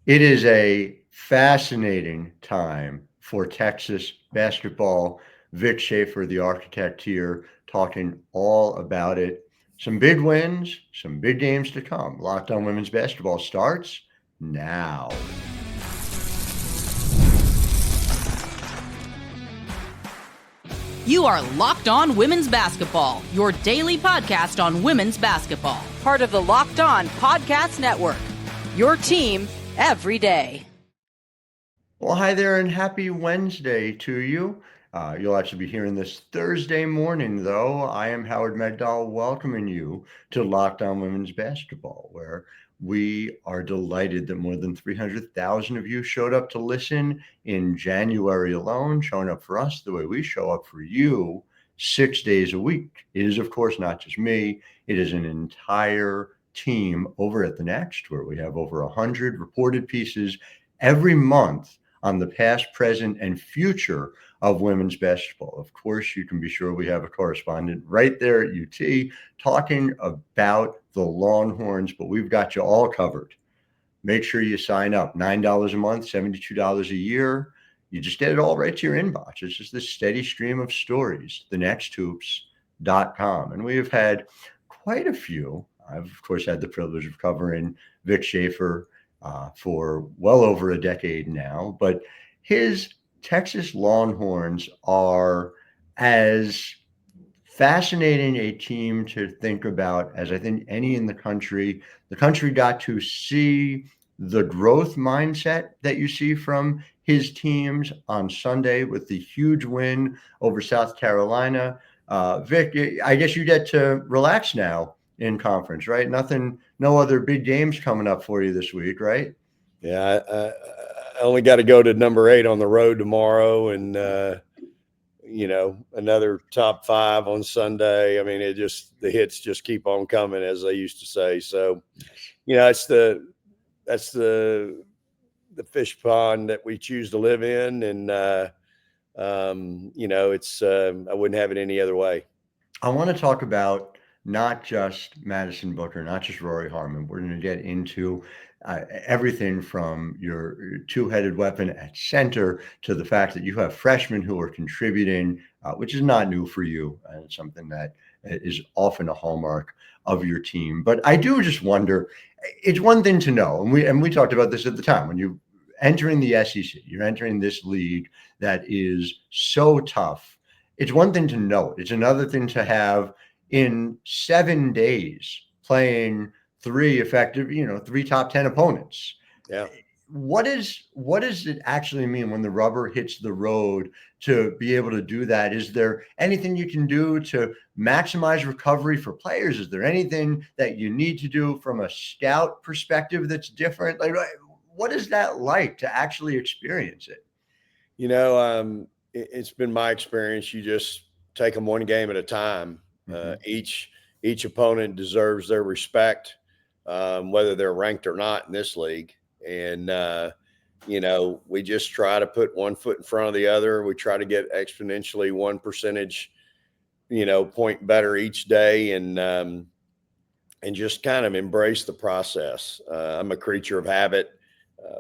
It is a fascinating time for Texas basketball. Vic Schaefer, the architect here, talking all about it. Some big wins, some big games to come. Locked On Women's Basketball starts now. You are Locked On Women's Basketball, your daily podcast on women's basketball. Part of the Locked On Podcast Network, your team every day. Well, hi there and happy Wednesday to you. You'll actually be hearing this Thursday morning, though. I am Howard Megdal welcoming you to Locked On Women's Basketball, where we are delighted that more than 300,000 of you showed up to listen in January alone, showing up for us the way we show up for you 6 days a week. It is, of course, not just me. It is an entire team over at The Next, where we have over 100 reported pieces every month on the past, present, and future of women's basketball. Of course, you can be sure we have a correspondent right there at UT talking about the Longhorns, but we've got you all covered. Make sure you sign up. $9 a month, $72 a year. You just get it all right to your inbox. It's just this steady stream of stories, thenexthoops.com. And we have had quite a few. I've, of course, had the privilege of covering Vic Schaefer for well over a decade now, but his Texas Longhorns are as fascinating a team to think about as I think any in the country. The country got to see the growth mindset that you see from his teams on Sunday with the huge win over South Carolina. Vic, I guess you get to relax now in conference, right? No other big games coming up for you this week, right? Yeah, I only got to go to number 8 on the road tomorrow, and another top 5 on Sunday. I mean, the hits just keep on coming, as they used to say. So, that's the fish pond that we choose to live in, and I wouldn't have it any other way. I want to talk about not just Madison Booker, not just Rori Harmon. We're going to get into everything from your two-headed weapon at center to the fact that you have freshmen who are contributing, which is not new for you, and it's something that is often a hallmark of your team. But I do just wonder, it's one thing to know, and we talked about this at the time, when you're entering the SEC, you're entering this league that is so tough. It's one thing to know it. It's another thing to have in 7 days playing three top 10 opponents. Yeah. What does it actually mean when the rubber hits the road to be able to do that? Is there anything you can do to maximize recovery for players? Is there anything that you need to do from a scout perspective that's different? Like, what is that like to actually experience it? It's been my experience. You just take them one game at a time. Each opponent deserves their respect, whether they're ranked or not in this league. And, we just try to put one foot in front of the other. We try to get exponentially 1 percentage, point better each day, and just kind of embrace the process. I'm a creature of habit.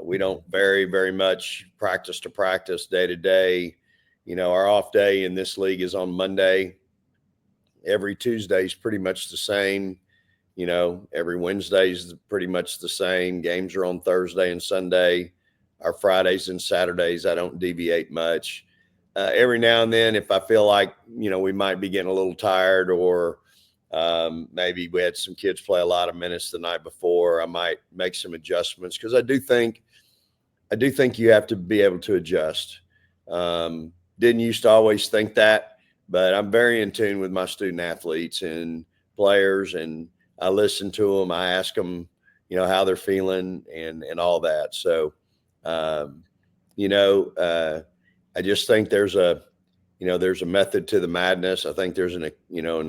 We don't vary very much practice to practice, day to day. Our off day in this league is on Monday. Every Tuesday is pretty much the same. Every Wednesday is pretty much the same. Games are on Thursday and Sunday. Our Fridays and Saturdays, I don't deviate much. Every now and then, if I feel like, we might be getting a little tired, or maybe we had some kids play a lot of minutes the night before, I might make some adjustments, because I do think you have to be able to adjust. Didn't used to always think that, but I'm very in tune with my student athletes and players, and I listen to them. I ask them, how they're feeling and all that. So, I just think there's a method to the madness. I think there's an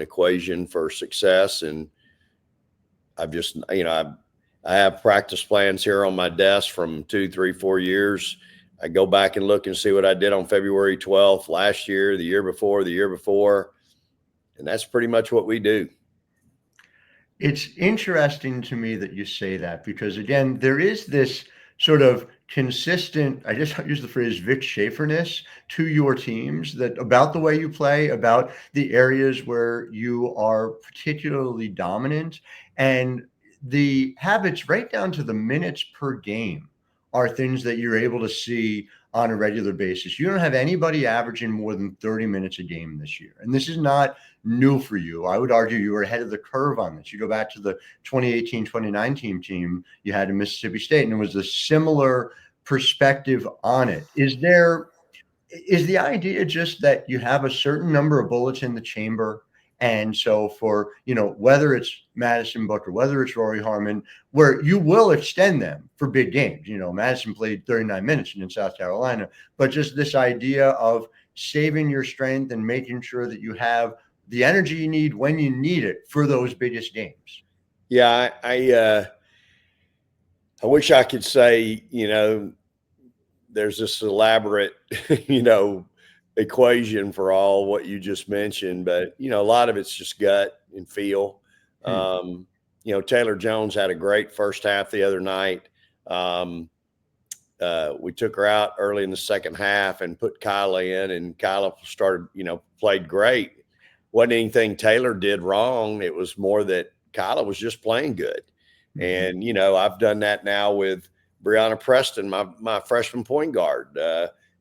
equation for success. And I've just, I have practice plans here on my desk from 2, 3, 4 years. I go back and look and see what I did on February 12th last year, the year before, and that's pretty much what we do. It's interesting to me that you say that, because again, there is this sort of consistent, I just use the phrase Vic Schaeferness to your teams, that about the way you play, about the areas where you are particularly dominant, and the habits right down to the minutes per game are things that you're able to see on a regular basis. You don't have anybody averaging more than 30 minutes a game this year. And this is not new for you. I would argue you were ahead of the curve on this. You go back to the 2018-2019 team you had in Mississippi State, and it was a similar perspective on it. Is the idea just that you have a certain number of bullets in the chamber? And so for, whether it's Madison Booker, whether it's Rori, Harmon, where you will extend them for big games. Madison played 39 minutes in South Carolina, but just this idea of saving your strength and making sure that you have the energy you need when you need it for those biggest games. Yeah, I wish I could say, there's this elaborate, equation for all what you just mentioned, but a lot of it's just gut and feel. Taylor Jones had a great first half the other night. We took her out early in the second half and put Kyla in, and Kyla started, played great. Wasn't anything Taylor did wrong. It was more that Kyla was just playing good. And, I've done that now with Brianna Preston, my freshman point guard.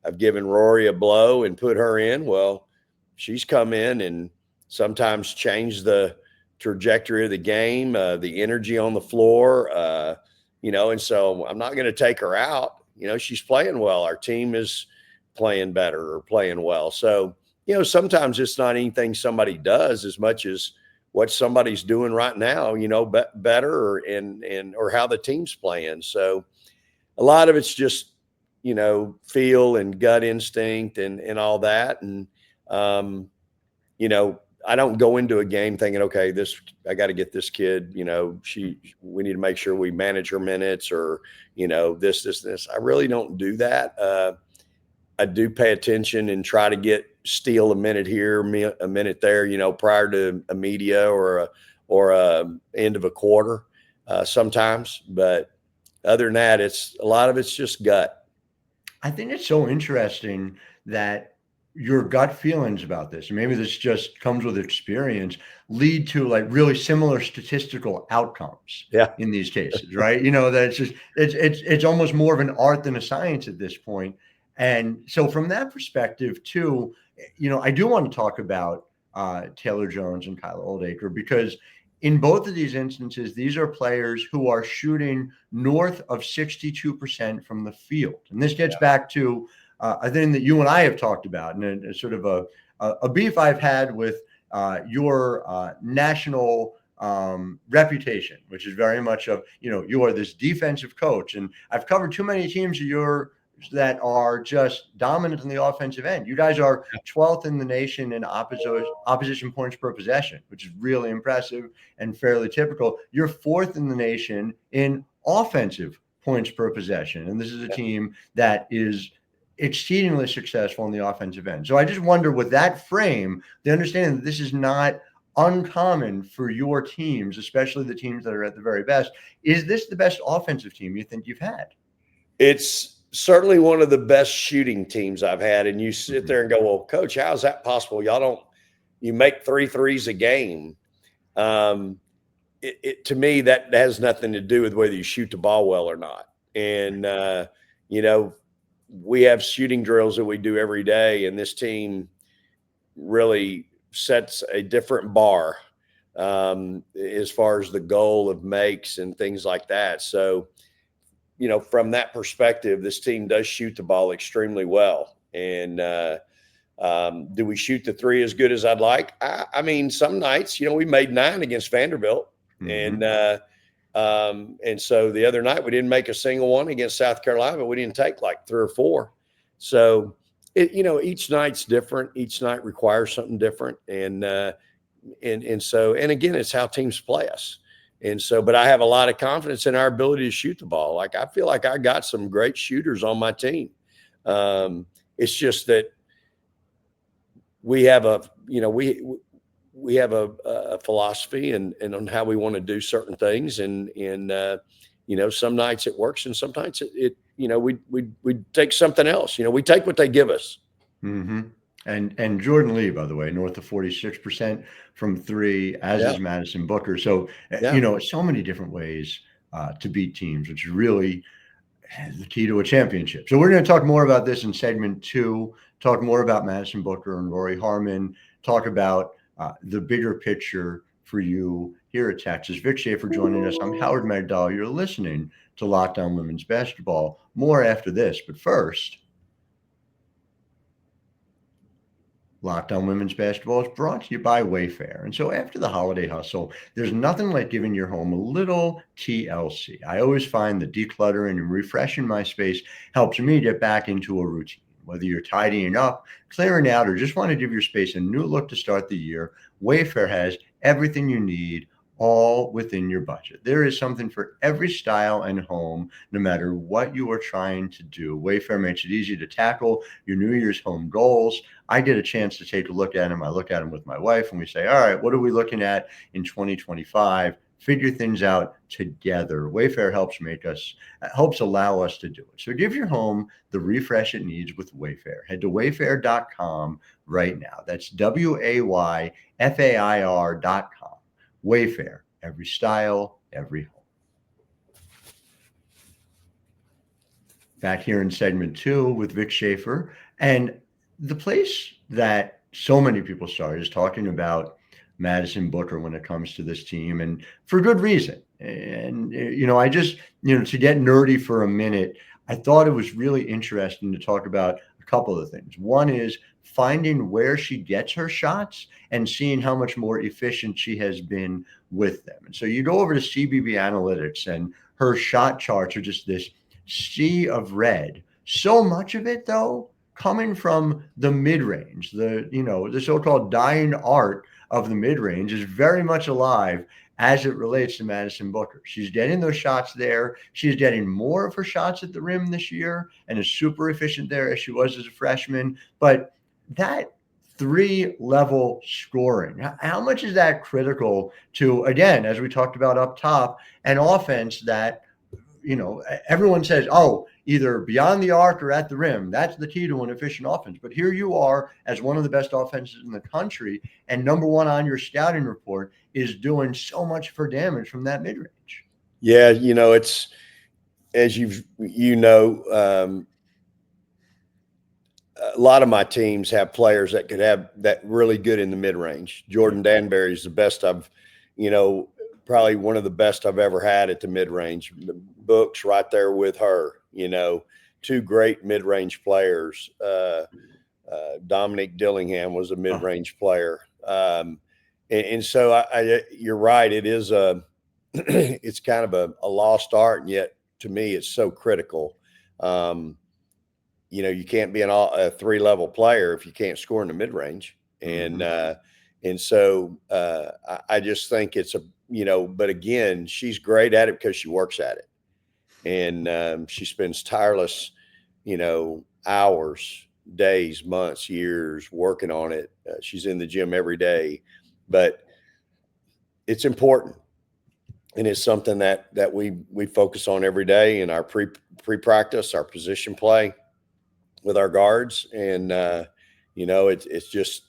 I've given Rori a blow and put her in. Well, she's come in and sometimes changed the trajectory of the game, the energy on the floor, and so I'm not going to take her out. She's playing well. Our team is playing better or playing well. So, sometimes it's not anything somebody does as much as what somebody's doing right now, better or how the team's playing. So a lot of it's just, feel and gut instinct and all that. And, I don't go into a game thinking, okay, I got to get this kid, we need to make sure we manage her minutes or, this. I really don't do that. I do pay attention and try to steal a minute here, a minute there, prior to a media or a end of a quarter, sometimes. But other than that, a lot of it's just gut. I think it's so interesting that your gut feelings about this, and maybe this just comes with experience, lead to like really similar statistical outcomes in these cases, right? That it's almost more of an art than a science at this point. And so from that perspective too, I do want to talk about Taylor Jones and Kyla Oldacre, because in both of these instances, these are players who are shooting north of 62% from the field. And this gets back to a thing that you and I have talked about, and a sort of a beef I've had with your national reputation, which is very much of, you are this defensive coach. And I've covered too many teams of yours that are just dominant on the offensive end. You guys are 12th in the nation in opposition points per possession, which is really impressive and fairly typical. You're 4th in the nation in offensive points per possession. And this is a team that is exceedingly successful on the offensive end. So I just wonder, with that frame, the understanding that this is not uncommon for your teams, especially the teams that are at the very best, is this the best offensive team you think you've had? It's certainly one of the best shooting teams I've had. And you sit there and go, well, coach, how is that possible? You make 3 threes a game. To me, that has nothing to do with whether you shoot the ball well or not. And, we have shooting drills that we do every day, and this team really sets a different bar as far as the goal of makes and things like that. So, from that perspective, this team does shoot the ball extremely well. And do we shoot the 3 as good as I'd like? I mean, some nights, we made 9 against Vanderbilt. And so the other night we didn't make a single one against South Carolina, but we didn't take like 3 or 4. So, each night's different. Each night requires something different. And so again, it's how teams play us. And so, but I have a lot of confidence in our ability to shoot the ball. Like, I feel like I got some great shooters on my team. It's just that we have we have a philosophy and on how we want to do certain things. And some nights it works and sometimes it we take something else. We take what they give us. Mm-hmm. And Jordan Lee, by the way, north of 46% from three, as Yeah. is Madison Booker. So, Yeah. so many different ways to beat teams, which is really the key to a championship. So we're going to talk more about this in segment 2, talk more about Madison Booker and Rori Harmon, talk about the bigger picture for you here at Texas. Vic Schaefer joining us. I'm Howard Megdal. You're listening to Locked On Women's Basketball. More after this, but first, Locked On Women's Basketball is brought to you by Wayfair. And so after the holiday hustle, there's nothing like giving your home a little TLC. I always find that decluttering and refreshing my space helps me get back into a routine. Whether you're tidying up, clearing out, or just want to give your space a new look to start the year, Wayfair has everything you need, all within your budget. There is something for every style and home, no matter what you are trying to do. Wayfair makes it easy to tackle your New Year's home goals. I get a chance to take a look at them. I look at them with my wife and we say, all right, what are we looking at in 2025? Figure things out together. Wayfair helps allow us to do it. So give your home the refresh it needs with Wayfair. Head to wayfair.com right now. That's WAYFAIR.com. Wayfair, every style, every home. Back here in segment 2 with Vic Schaefer. And the place that so many people started is talking about Madison Booker when it comes to this team, and for good reason. And, I just, to get nerdy for a minute, I thought it was really interesting to talk about a couple of things. One is finding where she gets her shots and seeing how much more efficient she has been with them. And so you go over to CBB Analytics and her shot charts are just this sea of red. So much of it, though, coming from the mid-range, the so-called dying art of the mid-range is very much alive as it relates to Madison Booker. She's getting those shots there. She's getting more of her shots at the rim this year and is super efficient there as she was as a freshman. But that 3-level scoring, how much is that critical to, again, as we talked about up top, an offense that, everyone says, oh, either beyond the arc or at the rim, that's the key to an efficient offense. But here you are as one of the best offenses in the country, and number one on your scouting report is doing so much for damage from that mid-range. Yeah, it's, as a lot of my teams have players that could have that really good in the mid-range. Jordan Danbury is the best probably one of the best I've ever had at the mid-range. Books right there with her, 2 great mid-range players. Dominique Dillingham was a mid-range player. And so you're right. It is it's kind of a lost art. And yet to me, it's so critical. You can't be a 3-level player if you can't score in the mid-range. And so I just think it's but again, she's great at it because she works at it. And she spends tireless, hours, days, months, years working on it. She's in the gym every day, but it's important. And it's something that we focus on every day in our pre-practice, our position play with our guards. And, it's just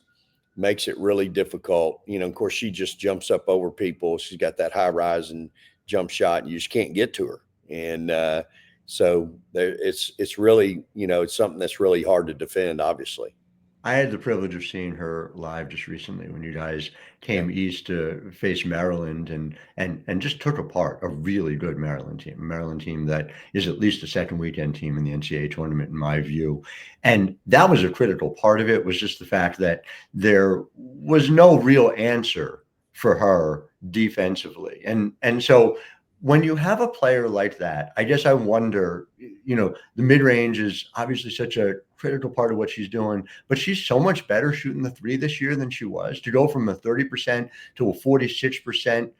makes it really difficult. Of course, she just jumps up over people. She's got that high rise and jump shot, and you just can't get to her. And so it's really, it's something that's really hard to defend, obviously. I had the privilege of seeing her live just recently when you guys came east to face Maryland and just took apart a really good Maryland team that is at least a second weekend team in the NCAA tournament, in my view. And that was a critical part of it, was just the fact that there was no real answer for her defensively. And so when you have a player like that, I guess I wonder, the mid-range is obviously such a critical part of what she's doing, but she's so much better shooting the 3 this year than she was. To go from a 30% to a 46%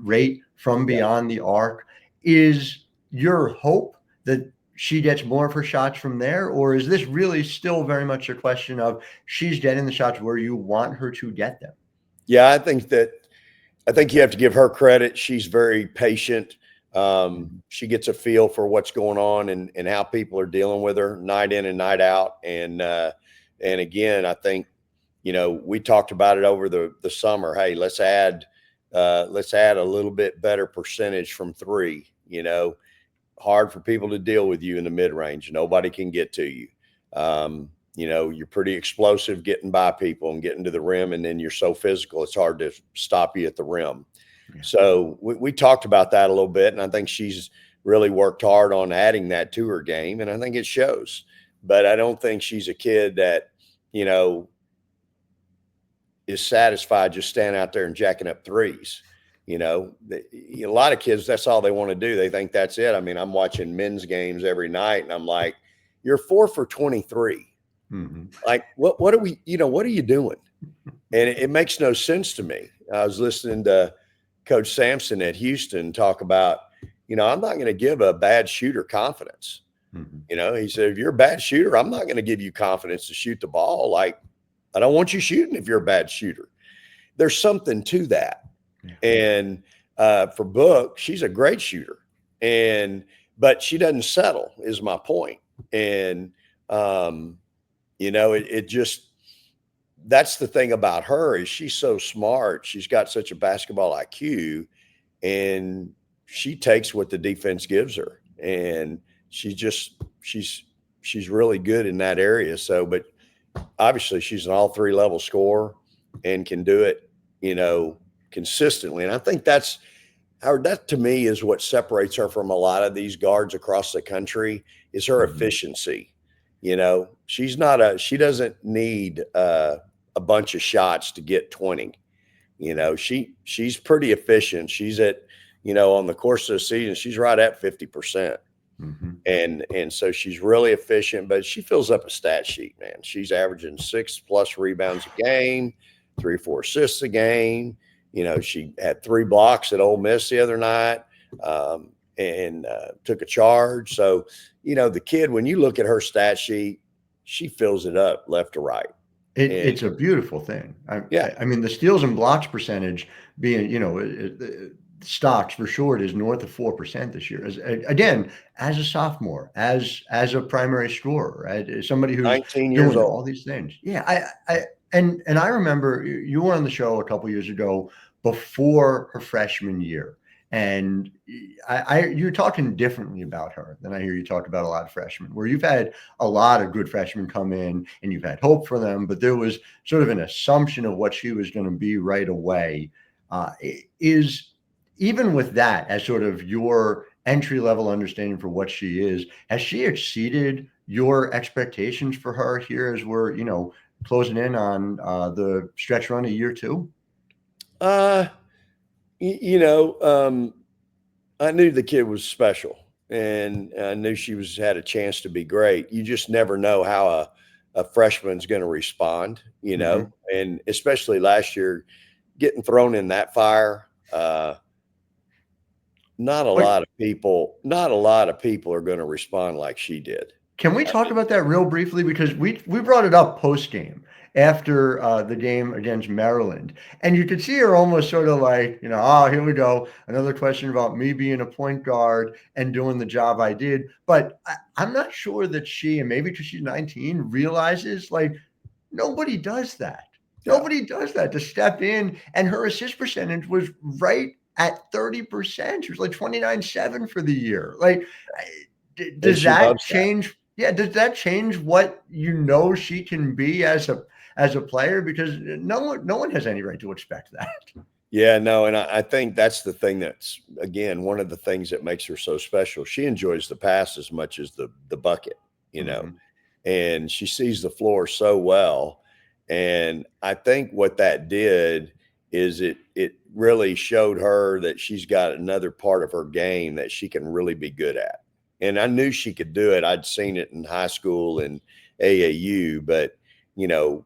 rate from beyond the arc, is your hope that she gets more of her shots from there? Or is this really still very much a question of she's getting the shots where you want her to get them? Yeah, I think you have to give her credit. She's very patient. She gets a feel for what's going on and how people are dealing with her night in and night out. And again, I think, we talked about it over the summer. Hey, let's add a little bit better percentage from three. Hard for people to deal with you in the mid range. Nobody can get to you. You're pretty explosive getting by people and getting to the rim, and then you're so physical, it's hard to stop you at the rim. Yeah. So we talked about that a little bit, and I think she's really worked hard on adding that to her game, and I think it shows. But I don't think she's a kid that, is satisfied just standing out there and jacking up threes. A lot of kids, that's all they want to do. They think that's it. I mean, I'm watching men's games every night, and I'm like, you're 4 for 23. Mm-hmm. Like, what are we, what are you doing? And it makes no sense to me. I was listening to Coach Sampson at Houston talk about, I'm not going to give a bad shooter confidence. Mm-hmm. He said, if you're a bad shooter, I'm not going to give you confidence to shoot the ball. Like, I don't want you shooting if you're a bad shooter. There's something to that. Yeah. And for Book, she's a great shooter, but she doesn't settle, is my point. And it just, that's the thing about her, is she's so smart. She's got such a basketball IQ, and she takes what the defense gives her, and she's really good in that area. So, but obviously she's an all three level scorer and can do it, consistently. And I think that to me is what separates her from a lot of these guards across the country, is her efficiency. She doesn't need a bunch of shots to get 20. She's pretty efficient. She's at, on the course of the season, she's right at 50%. Mm-hmm. And so she's really efficient, but she fills up a stat sheet, man. She's averaging 6+ rebounds a game, 3 or 4 assists a game. She had 3 blocks at Ole Miss the other night, and took a charge. So, the kid, when you look at her stat sheet, she fills it up left to right. It's a beautiful thing. I mean, the steals and blocks percentage being, stocks for short is north of 4% this year. Again, as a sophomore, as a primary scorer, right? As somebody who's 19 years doing old. All these things. Yeah, and I remember you were on the show a couple years ago before her freshman year, and you're talking differently about her than I hear you talk about a lot of freshmen, where you've had a lot of good freshmen come in and you've had hope for them, but there was sort of an assumption of what she was going to be right away. Is even with that as sort of your entry-level understanding for what she is, has she exceeded your expectations for her here as we're, closing in on the stretch run of year 2? I knew the kid was special, and I knew she had a chance to be great. You just never know how a freshman's going to respond, mm-hmm. And especially last year, getting thrown in that fire. Not a lot of people are going to respond like she did. Can we talk about that real briefly? Because we brought it up post-game after the game against Maryland, and you could see her almost sort of like, here we go, another question about me being a point guard and doing the job I did. But I'm not sure that she, and maybe because she's 19, realizes like nobody does that. Yeah. Nobody does that, to step in, and her assist percentage was right at 30%. She was like 29.7 for the year. Like, does that change? Yeah, does that change what she can be as a player? Because no one has any right to expect that. Yeah, no, and I think that's the thing that's, again, one of the things that makes her so special. She enjoys the pass as much as the bucket, mm-hmm. and she sees the floor so well. And I think what that did is it really showed her that she's got another part of her game that she can really be good at. And I knew she could do it. I'd seen it in high school and AAU, but, to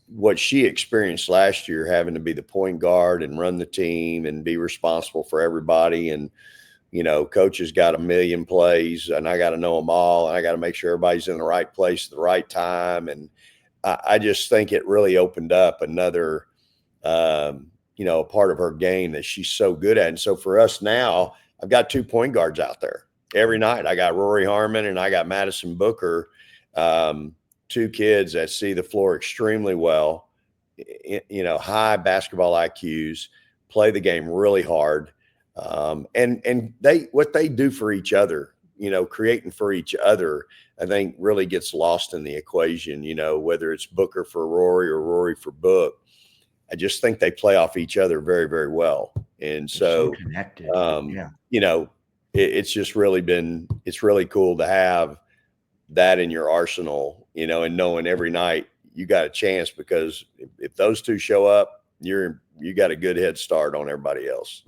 what she experienced last year, having to be the point guard and run the team and be responsible for everybody. And, coach has got a million plays, and I got to know them all. And I got to make sure everybody's in the right place at the right time. And I just think it really opened up another a part of her game that she's so good at. And so for us now, I've got 2 point guards out there every night. I got Rori Harmon and I got Madison Booker, 2 kids that see the floor extremely well, high basketball IQs, play the game really hard. And what they do for each other, creating for each other, I think really gets lost in the equation, whether it's Booker for Rori or Rori for Book. I just think they play off each other very, very well. And so connected. It's just it's really cool to have that in your arsenal, and knowing every night you got a chance, because if those 2 show up, you got a good head start on everybody else.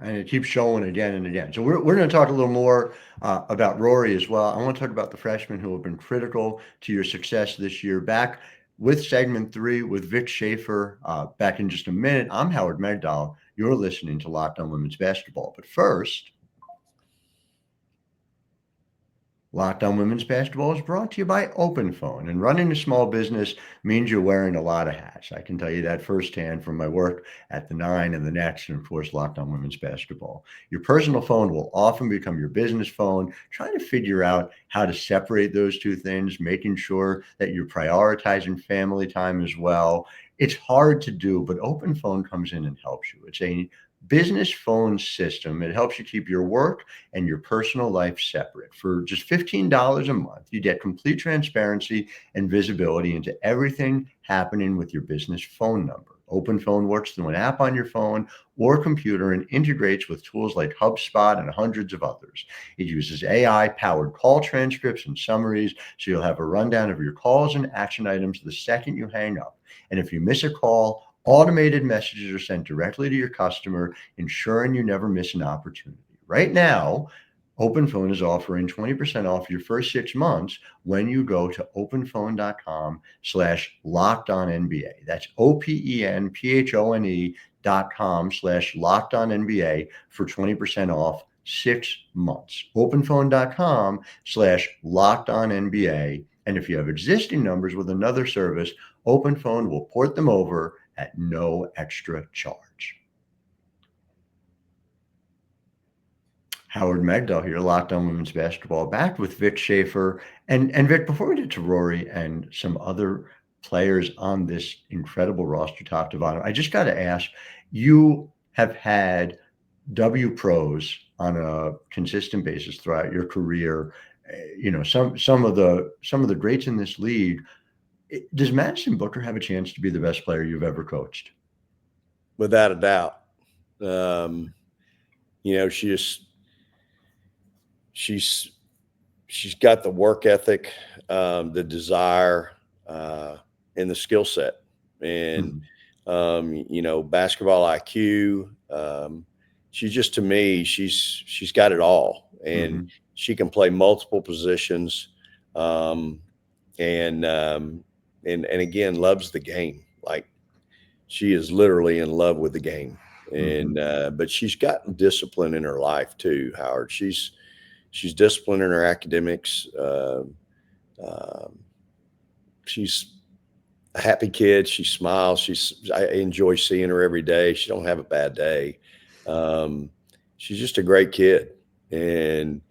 And it keeps showing again and again. So we're going to talk a little more about Rori as well. I want to talk about the freshmen who have been critical to your success this year. Back with segment 3 with Vic Schaefer back in just a minute. I'm Howard Megdal. You're listening to Locked On Women's Basketball. But first, Locked On Women's Basketball is brought to you by OpenPhone. And running a small business means you're wearing a lot of hats. I can tell you that firsthand from my work at the 9 and the Next, and of course, Locked On Women's Basketball. Your personal phone will often become your business phone. Trying to figure out how to separate those 2 things, making sure that you're prioritizing family time as well. It's hard to do, but OpenPhone comes in and helps you. It's a business phone system. It helps you keep your work and your personal life separate. For just $15 a month, you get complete transparency and visibility into everything happening with your business phone number. OpenPhone works through an app on your phone or computer and integrates with tools like HubSpot and hundreds of others. It uses AI-powered call transcripts and summaries, so you'll have a rundown of your calls and action items the second you hang up. And if you miss a call, automated messages are sent directly to your customer, ensuring you never miss an opportunity. Right now, OpenPhone is offering 20% off your first 6 months when you go to openphone.com/lockedonnba. That's openphone.com/lockedonnba for 20% off 6 months. openphone.com/lockedonnba. And if you have existing numbers with another service, OpenPhone will port them over at no extra charge. Howard Megdal here, Locked On Women's Basketball, back with Vic Schaefer. And Vic, before we get to Rori and some other players on this incredible roster, top to bottom, I just got to ask, you have had W pros on a consistent basis throughout your career. Some of the greats in this league. Does Madison Booker have a chance to be the best player you've ever coached? Without a doubt. She's got the work ethic, the desire, and the skill set, and basketball IQ. To me, she's got it all, and she can play multiple positions, and again, loves the game. Like, she is literally in love with the game. And but she's got discipline in her life too, Howard. She's disciplined in her academics. She's a happy kid. She smiles. I enjoy seeing her every day. She don't have a bad day. She's just a great kid, and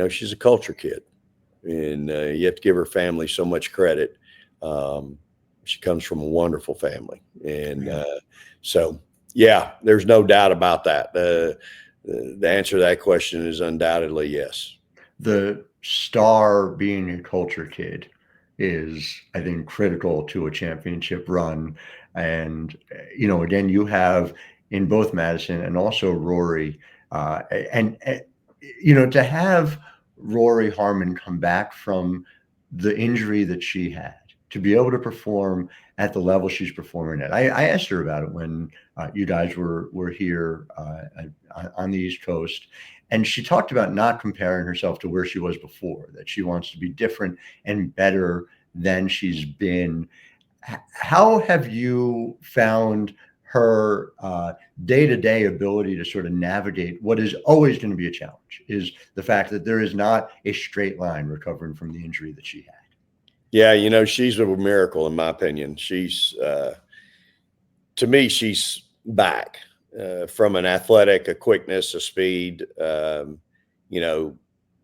she's a culture kid, and you have to give her family so much credit. She comes from a wonderful family, and so yeah, there's no doubt about that. The answer to that question is undoubtedly yes. The star being a culture kid is, I think, critical to a championship run. And, again, you have in both Madison and also Rori, to have Rori Harmon come back from the injury that she had, to be able to perform at the level she's performing at. I asked her about it when you guys were here on the East Coast, and she talked about not comparing herself to where she was before, that she wants to be different and better than she's been. How have you found her day-to-day ability to sort of navigate what is always going to be a challenge, is the fact that there is not a straight line recovering from the injury that she had? Yeah, she's a miracle in my opinion. She's, to me, she's back from an athletic, a quickness, a speed.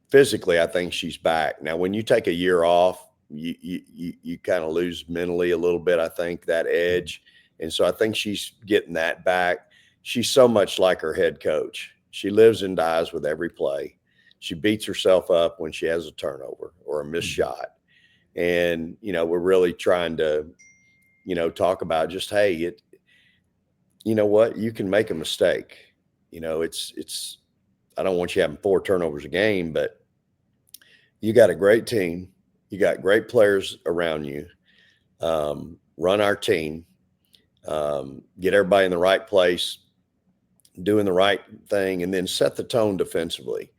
Physically, I think she's back. Now, when you take a year off, you kind of lose mentally a little bit, I think, that edge. And so I think she's getting that back. She's so much like her head coach. She lives and dies with every play. She beats herself up when she has a turnover or a missed shot. And, we're really trying to, talk about just, hey, you know what, you can make a mistake. It's, I don't want you having 4 turnovers a game, but you got a great team. You got great players around you. Run our team, get everybody in the right place, doing the right thing, and then set the tone defensively.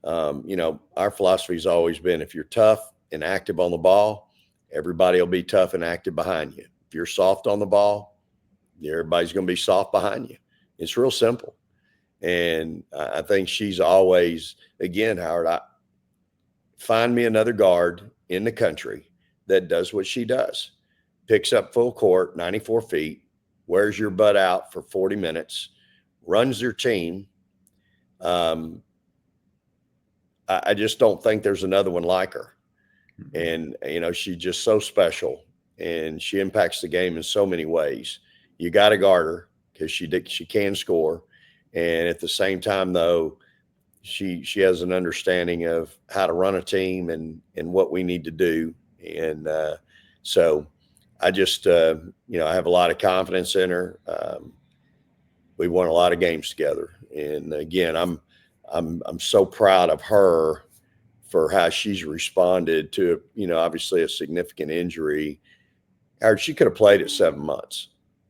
Our philosophy has always been, if you're tough and active on the ball, everybody will be tough and active behind you. If you're soft on the ball, everybody's going to be soft behind you. It's real simple. And I think she's always, again, Howard, find me another guard in the country that does what she does. Picks up full court, 94 feet, wears your butt out for 40 minutes, runs their team. I just don't think there's another one like her. And, she's just so special, and she impacts the game in so many ways. You got to guard her because she can score. And at the same time, though, she has an understanding of how to run a team and what we need to do. And so I just, I have a lot of confidence in her. We won a lot of games together. And again, I'm so proud of her for how she's responded to, obviously a significant injury. She could have played at 7 months.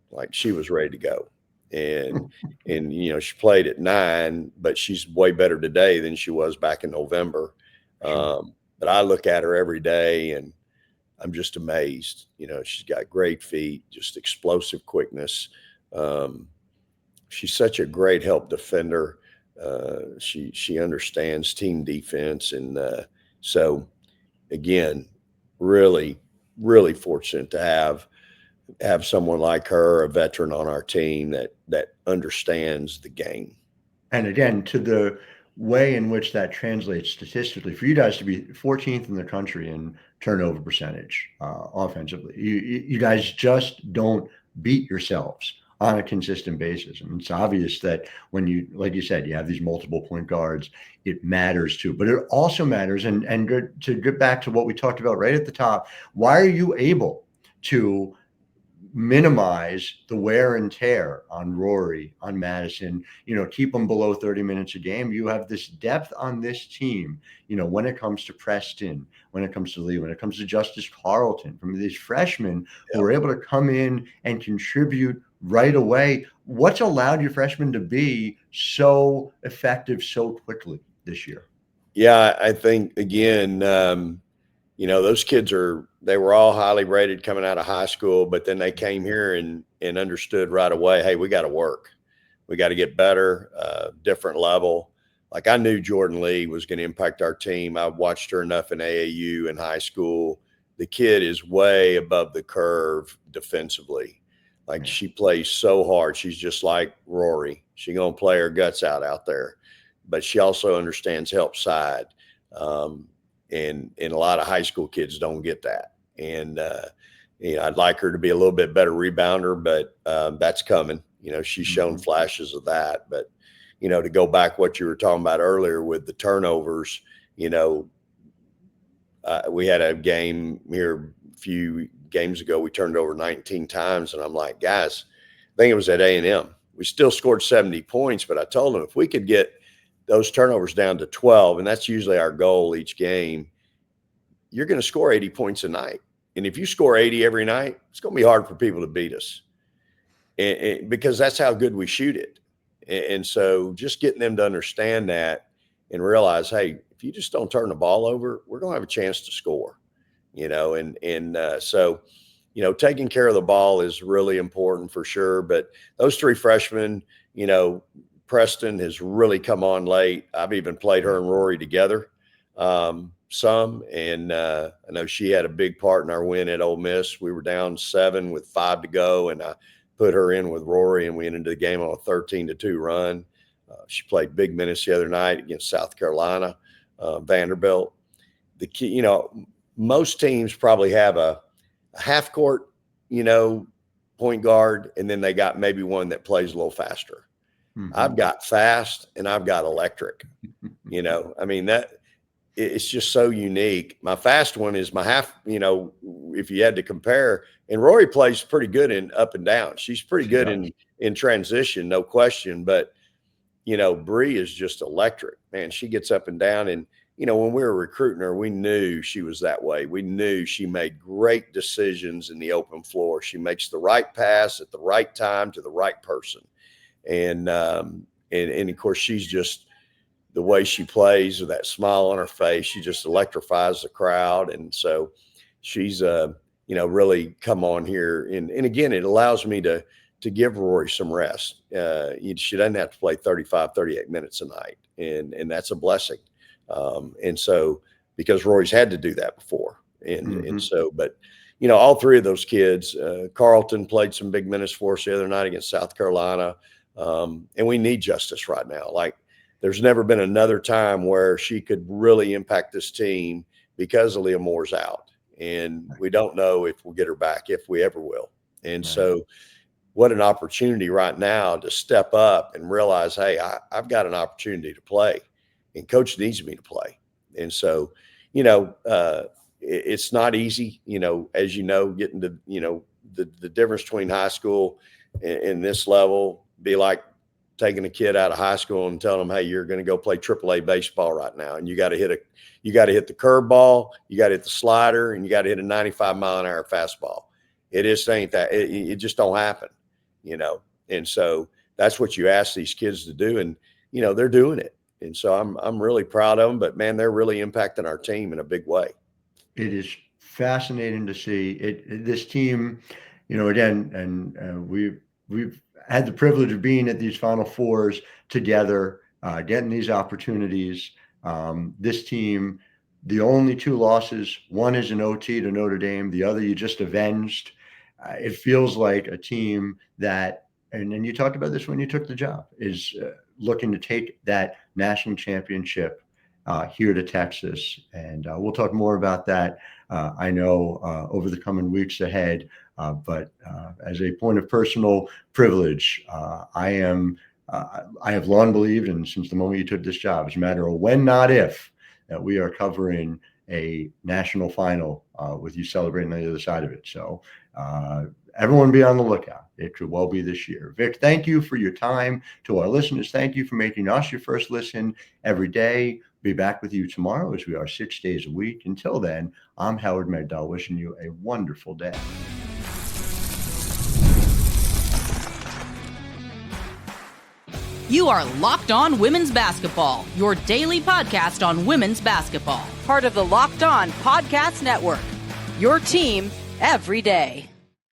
Like, she was ready to go. And she played at 9, but she's way better today than she was back in November. But I look at her every day and I'm just amazed. She's got great feet, just explosive quickness. She's such a great help defender. She understands team defense. And so again, really, really fortunate to have someone like her, a veteran on our team that understands the game. And again, to the way in which that translates statistically, for you guys to be 14th in the country in turnover percentage offensively, you guys just don't beat yourselves on a consistent basis. And it's obvious that when you, like you said, you have these multiple point guards, it matters too. But it also matters, and to get back to what we talked about right at the top, why are you able to minimize the wear and tear on Rori, on Madison, keep them below 30 minutes a game? You have this depth on this team, when it comes to Preston, when it comes to Lee, when it comes to Justice Carlton, from these freshmen who are able to come in and contribute right away. What's allowed your freshmen to be so effective so quickly this year? Yeah, I think, again, those kids they were all highly rated coming out of high school, but then they came here and understood right away, hey, we got to work. We got to get better, different level. Like, I knew Jordan Lee was going to impact our team. I watched her enough in AAU and high school. The kid is way above the curve defensively. Like, she plays so hard. She's just like Rori. She's going to play her guts out there. But she also understands help side. And a lot of high school kids don't get that. And, I'd like her to be a little bit better rebounder, but that's coming. She's shown flashes of that. But, to go back what you were talking about earlier with the turnovers, we had a game here a few games ago. We turned over 19 times. And I'm like, guys, I think it was at A&M. We still scored 70 points, but I told them if we could get those turnovers down to 12, and that's usually our goal each game, you're going to score 80 points a night. And if you score 80 every night, it's going to be hard for people to beat us, and because that's how good we shoot it. And so just getting them to understand that and realize, hey, if you just don't turn the ball over, we're going to have a chance to score, so, taking care of the ball is really important for sure. But those 3 freshmen, Preston has really come on late. I've even played her and Rori together some, and I know she had a big part in our win at Ole Miss. We were down 7 with 5 to go, and I put her in with Rori, and we ended the game on a 13-2 run. She played big minutes the other night against South Carolina, Vanderbilt. The key, you know, most teams probably have a half court, you know, point guard, and then they got maybe one that plays a little faster. I've got fast and I've got electric. You know, I mean, that it's just so unique. My fast one is my half, you know, if you had to compare, and Rori plays pretty good in up and down. She's pretty good in transition, no question. But, you know, Bree is just electric, man. She gets up and down. And, you know, when we were recruiting her, we knew she was that way. We knew she made great decisions in the open floor. She makes the right pass at the right time to the right person. And of course, she's just, the way she plays with that smile on her face, she just electrifies the crowd. And so she's, you know, really come on here. And again, it allows me to give Rori some rest. She doesn't have to play 35, 38 minutes a night. And that's a blessing. And so, because Rori's had to do that before. And so, but, you know, all three of those kids, Carlton played some big minutes for us the other night against South Carolina. And we need Justice right now. Like, there's never been another time where she could really impact this team because Aaliyah Moore's out. And we don't know if we'll get her back, if we ever will. And so what an opportunity right now to step up and realize, hey, I've got an opportunity to play, and coach needs me to play. And so, you know, it's not easy, you know, as you know, getting to, you know, the difference between high school and this level be like taking a kid out of high school and telling them, hey, you're going to go play AAA baseball right now. And you got to hit the curveball, you got to hit the slider, and you got to hit a 95-mile-an-hour fastball. It just ain't that. It just don't happen, you know? And so that's what you ask these kids to do. And, you know, they're doing it. And so I'm really proud of them, but man, they're really impacting our team in a big way. It is fascinating to see this team, you know, again, and we've had the privilege of being at these Final Fours together, getting these opportunities. This team, the only two losses, one is an OT to Notre Dame, the other you just avenged. It feels like a team that, and you talked about this when you took the job, is looking to take that national championship here to Texas. And we'll talk more about that, I know, over the coming weeks ahead. But as a point of personal privilege, I have long believed, and since the moment you took this job, it's a matter of when, not if, that we are covering a national final with you celebrating on the other side of it. So everyone be on the lookout. It could well be this year. Vic, thank you for your time. To our listeners, thank you for making us your first listen every day. Be back with you tomorrow, as we are 6 days a week. Until then, I'm Howard Megdal, wishing you a wonderful day. You are Locked On Women's Basketball, your daily podcast on women's basketball. Part of the Locked On Podcast Network, your team every day.